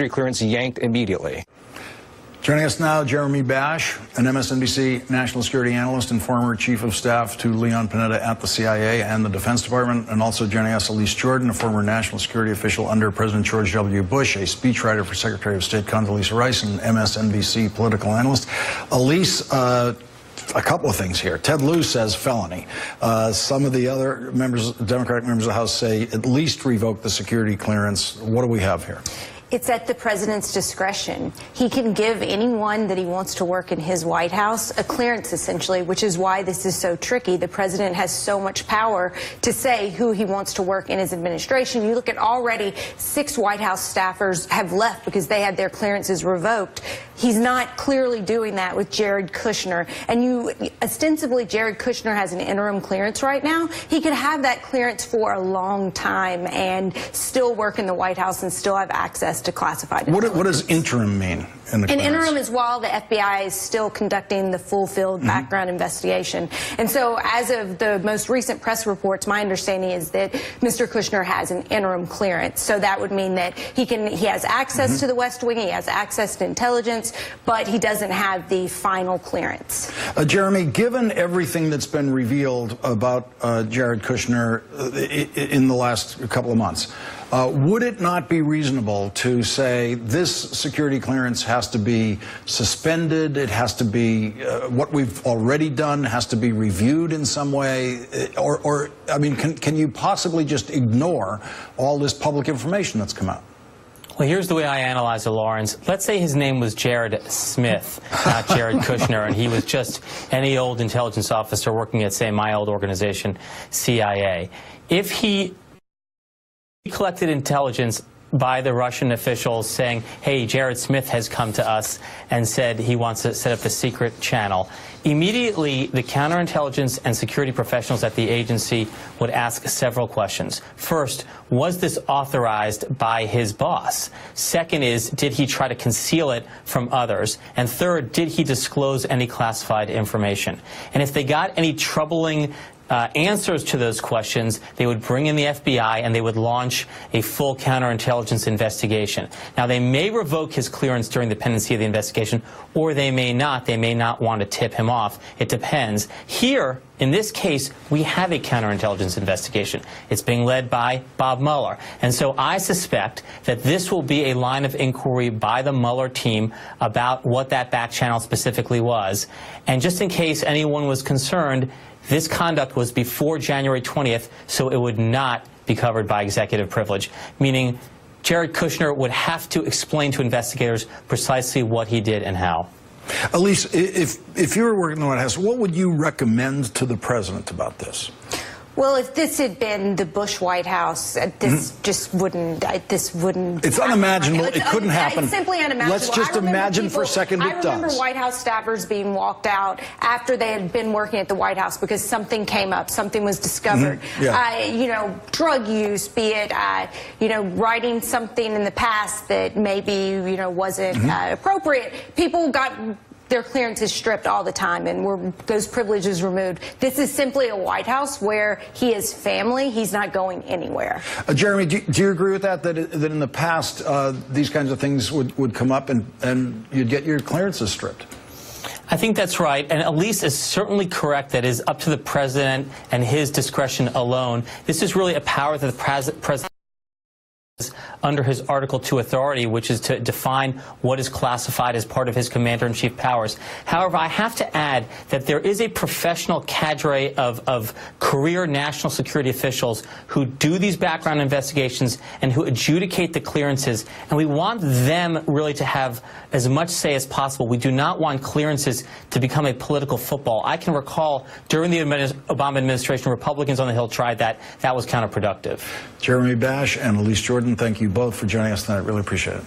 security clearance yanked immediately. Joining us now, Jeremy Bash, an MSNBC national security analyst and former chief of staff to Leon Panetta at the CIA and the Defense Department, and also joining us, Elise Jordan, a former national security official under President George W. Bush, a speechwriter for Secretary of State Condoleezza Rice, and MSNBC political analyst. Elise, a couple of things here. Ted Lieu says felony. Some of the other members, Democratic members of the House, say at least revoke the security clearance. What do we have here? It's at the president's discretion. He can give anyone that he wants to work in his White House a clearance, essentially, which is why this is so tricky. The president has so much power to say who he wants to work in his administration. You look at already 6 White House staffers have left because they had their clearances revoked. He's not clearly doing that with Jared Kushner. And ostensibly, Jared Kushner has an interim clearance right now. He could have that clearance for a long time and still work in the White House and still have access to classified intelligence. What does interim mean in the clearance? An interim is while the FBI is still conducting the full-field background investigation. And so as of the most recent press reports, my understanding is that Mr. Kushner has an interim clearance. So that would mean that he has access to the West Wing, he has access to intelligence, but he doesn't have the final clearance. Jeremy, given everything that's been revealed about Jared Kushner in the last couple of months, would it not be reasonable to say this security clearance has to be suspended, it has to be, what we've already done has to be reviewed in some way, or I mean, can you possibly just ignore all this public information that's come out? Well, here's the way I analyze it, Lawrence. Let's say his name was Jared Smith, not Jared Kushner, and he was just any old intelligence officer working at, say, my old organization, CIA. If he collected intelligence by the Russian officials saying, hey, Jared Smith has come to us and said he wants to set up a secret channel, immediately the counterintelligence and security professionals at the agency would ask several questions. First, was this authorized by his boss? Second is, did he try to conceal it from others? And third, did he disclose any classified information? And if they got any troubling answers to those questions, they would bring in the FBI and they would launch a full counterintelligence investigation. Now, they may revoke his clearance during the pendency of the investigation, or they may not. They may not want to tip him off. It depends. Here, in this case, we have a counterintelligence investigation. It's being led by Bob Mueller. And so I suspect that this will be a line of inquiry by the Mueller team about what that back channel specifically was. And just in case anyone was concerned, this conduct was before January 20th, so it would not be covered by executive privilege, meaning Jared Kushner would have to explain to investigators precisely what he did and how. Elise, if you were working in the White House, what would you recommend to the president about this? Well, if this had been the Bush White House, this just wouldn't, this wouldn't. It's unimaginable. It couldn't happen. It's simply unimaginable. Let's just imagine for a second it does. I remember White House staffers being walked out after they had been working at the White House because something came up, something was discovered. You know, drug use, be it, you know, writing something in the past that maybe, you know, wasn't appropriate. People got their clearances stripped all the time and those privileges removed. This is simply a White House where he is family. He's not going anywhere. Jeremy, do you agree with that in the past these kinds of things would come up and you'd get your clearances stripped? I think that's right, and Elise is certainly correct that it is up to the president and his discretion alone. This is really a power that the president under his Article 2 authority, which is to define what is classified as part of his commander-in-chief powers. However, I have to add that there is a professional cadre of career national security officials who do these background investigations and who adjudicate the clearances, and we want them really to have as much say as possible. We do not want clearances to become a political football. I can recall during the Obama administration, Republicans on the Hill tried that. That was counterproductive. Jeremy Bash and Elise Jordan, thank you both for joining us tonight. Really appreciate it.